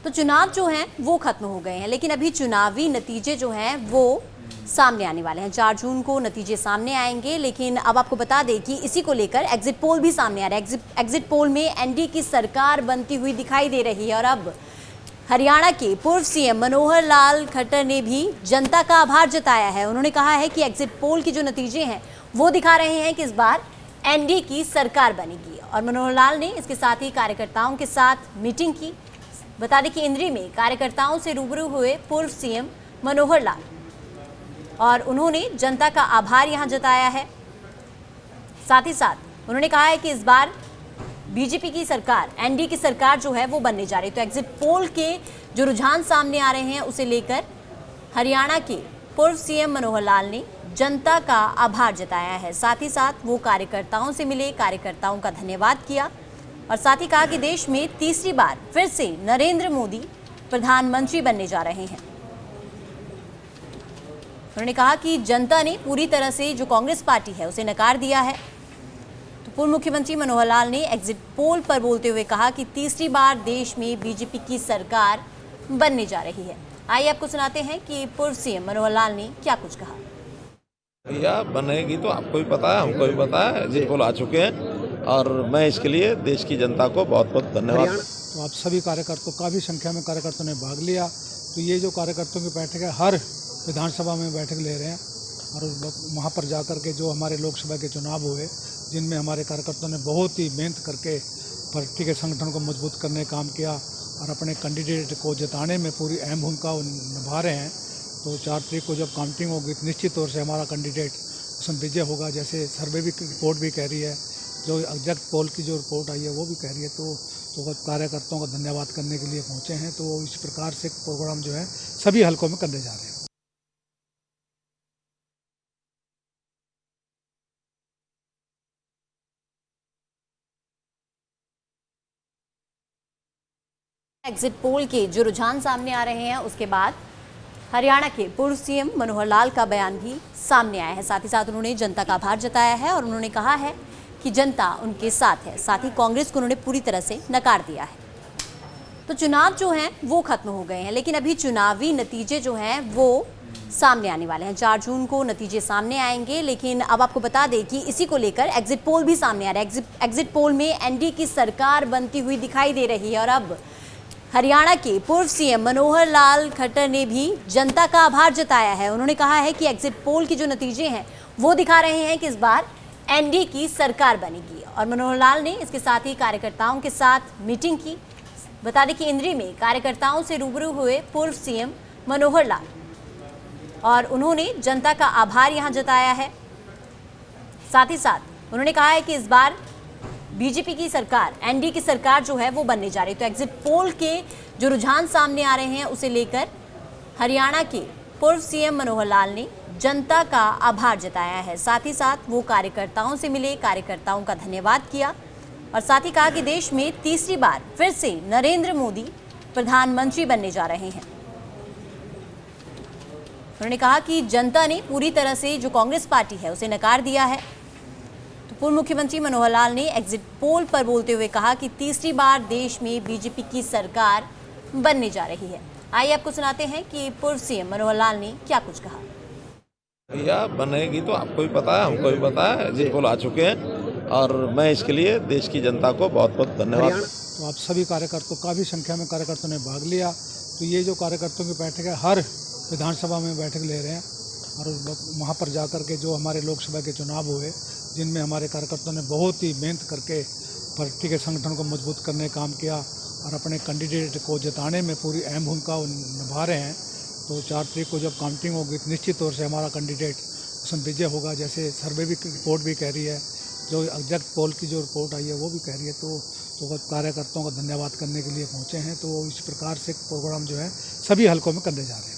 तो चुनाव जो हैं वो खत्म हो गए हैं, लेकिन अभी चुनावी नतीजे जो हैं वो सामने आने वाले हैं। 4 जून को नतीजे सामने आएंगे, लेकिन अब आपको बता दें कि इसी को लेकर एग्जिट पोल भी सामने आ रहा है। एग्जिट पोल में एनडीए की सरकार बनती हुई दिखाई दे रही है और अब हरियाणा के पूर्व सीएम मनोहर लाल खट्टर ने भी जनता का आभार जताया है। उन्होंने कहा है कि एग्जिट पोल के जो नतीजे हैं वो दिखा रहे हैं कि इस बार एनडीए की सरकार बनेगी। और मनोहर लाल ने इसके साथ ही कार्यकर्ताओं के साथ मीटिंग की। बता दें कि इंद्री में कार्यकर्ताओं से रूबरू हुए पूर्व सीएम मनोहर लाल और उन्होंने जनता का आभार यहां जताया है। साथ ही साथ उन्होंने कहा है कि इस बार बीजेपी की सरकार, एनडीए की सरकार जो है वो बनने जा रही है। तो एग्जिट पोल के जो रुझान सामने आ रहे हैं उसे लेकर हरियाणा के पूर्व सीएम मनोहर लाल ने जनता का आभार जताया है। साथ ही साथ वो कार्यकर्ताओं से मिले, कार्यकर्ताओं का धन्यवाद किया और साथ ही कहा कि देश में तीसरी बार फिर से नरेंद्र मोदी प्रधानमंत्री बनने जा रहे हैं। उन्होंने कहा कि जनता ने पूरी तरह से जो कांग्रेस पार्टी है उसे नकार दिया है। तो पूर्व मुख्यमंत्री मनोहर लाल ने एग्जिट पोल पर बोलते हुए कहा कि तीसरी बार देश में बीजेपी की सरकार बनने जा रही है। आइए आपको सुनाते हैं कि पूर्व सीएम मनोहर लाल ने क्या कुछ कहा। भैया बनेगी तो आपको भी पता है, हमको भी पता है, एग्जिट पोल आ चुके हैं और मैं इसके लिए देश की जनता को बहुत बहुत धन्यवाद। तो आप सभी कार्यकर्ताओं, काफ़ी संख्या में कार्यकर्ताओं ने भाग लिया। तो ये जो कार्यकर्ताओं की बैठक है, हर विधानसभा में बैठक ले रहे हैं और वहाँ पर जाकर के जो हमारे लोकसभा के चुनाव हुए, जिनमें हमारे कार्यकर्ताओं ने बहुत ही मेहनत करके पार्टी के संगठन को मजबूत करने का काम किया और अपने कैंडिडेट को जिताने में पूरी अहम भूमिका निभा रहे हैं। तो 4 तारीख को जब काउंटिंग होगी तो निश्चित तौर से हमारा कैंडिडेट उसमें विजय होगा। जैसे सर्वे भी रिपोर्ट भी कह रही है, जो एग्जैक्ट पोल की जो रिपोर्ट आई है वो भी कह रही है। तो कार्यकर्ताओं का धन्यवाद करने के लिए पहुँचे हैं। तो इस प्रकार से प्रोग्राम जो है सभी हलकों में करने जा रहे हैं। एग्जिट पोल के जो रुझान सामने आ रहे हैं उसके बाद हरियाणा के पूर्व सीएम मनोहर लाल का बयान भी सामने आया है। साथ ही साथ उन्होंने जनता का आभार जताया है और उन्होंने कहा है कि जनता उनके साथ है। साथ ही कांग्रेस को उन्होंने पूरी तरह से नकार दिया है। तो चुनाव जो हैं वो खत्म हो गए हैं, लेकिन अभी चुनावी नतीजे जो हैं वो सामने आने वाले हैं। 4 जून को नतीजे सामने आएंगे, लेकिन अब आपको बता दें कि इसी को लेकर एग्जिट पोल भी सामने आ रहा है। एग्जिट पोल में एनडीए की सरकार बनती हुई दिखाई दे रही है और अब हरियाणा के पूर्व सीएम मनोहर लाल खट्टर ने भी जनता का आभार जताया है। उन्होंने कहा है कि एग्जिट पोल के जो नतीजे हैं वो दिखा रहे हैं कि इस बार एनडीए की सरकार बनेगी। और मनोहर लाल ने इसके साथ ही कार्यकर्ताओं के साथ मीटिंग की। बता दें कि इंद्री में कार्यकर्ताओं से रूबरू हुए पूर्व सीएम मनोहर लाल और उन्होंने जनता का आभार यहां जताया है। साथ ही साथ उन्होंने कहा है कि इस बार बीजेपी की सरकार, एनडीए की सरकार जो है वो बनने जा रही है। तो एग्जिट पोल के जो रुझान सामने आ रहे हैं उसे लेकर हरियाणा के पूर्व सीएम मनोहर लाल ने जनता का आभार जताया है। साथ ही साथ वो कार्यकर्ताओं से मिले, कार्यकर्ताओं का धन्यवाद किया और साथ ही कहा कि देश में तीसरी बार फिर से नरेंद्र मोदी प्रधानमंत्री बनने जा रहे हैं। उन्होंने कहा कि जनता ने पूरी तरह से जो कांग्रेस पार्टी है उसे नकार दिया है। पूर्व मुख्यमंत्री मनोहर लाल ने एग्जिट पोल पर बोलते हुए कहा कि तीसरी बार देश में बीजेपी की सरकार बनने जा रही है। आइए आपको सुनाते हैं कि पूर्व सीएम मनोहर लाल ने क्या कुछ कहा। भैया बनेगी तो आपको भी पता है, हमको भी पता है, एग्जिट पोल आ चुके हैं और मैं इसके लिए देश की जनता को बहुत बहुत धन्यवाद। तो आप सभी कार्यकर्ताओं, काफ़ी संख्या में कार्यकर्ताओं ने भाग लिया। तो ये जो कार्यकर्ताओं की बैठक है, हर विधानसभा में बैठक ले रहे हैं और वहाँ पर जाकर के जो हमारे लोकसभा के चुनाव हुए, जिनमें हमारे कार्यकर्ताओं ने बहुत ही मेहनत करके पार्टी के संगठन को मजबूत करने का काम किया और अपने कैंडिडेट को जिताने में पूरी अहम भूमिका निभा रहे हैं। तो 4 तारीख को जब काउंटिंग होगी तो निश्चित तौर से हमारा कैंडिडेट उसमें विजय होगा। जैसे सर्वे भी रिपोर्ट भी कह रही है, जो एग्जैक्ट पोल की जो रिपोर्ट आई है वो भी कह रही है। तो कार्यकर्ताओं का धन्यवाद करने के लिए पहुँचे हैं। तो इस प्रकार से प्रोग्राम जो है सभी हलकों में करने जा रहे हैं।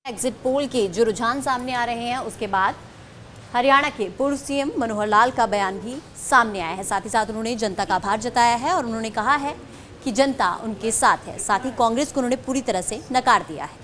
एग्जिट पोल के जो रुझान सामने आ रहे हैं उसके बाद हरियाणा के पूर्व सीएम मनोहर लाल का बयान भी सामने आया है। साथ ही साथ उन्होंने जनता का आभार जताया है और उन्होंने कहा है कि जनता उनके साथ है। साथ ही कांग्रेस को उन्होंने पूरी तरह से नकार दिया है।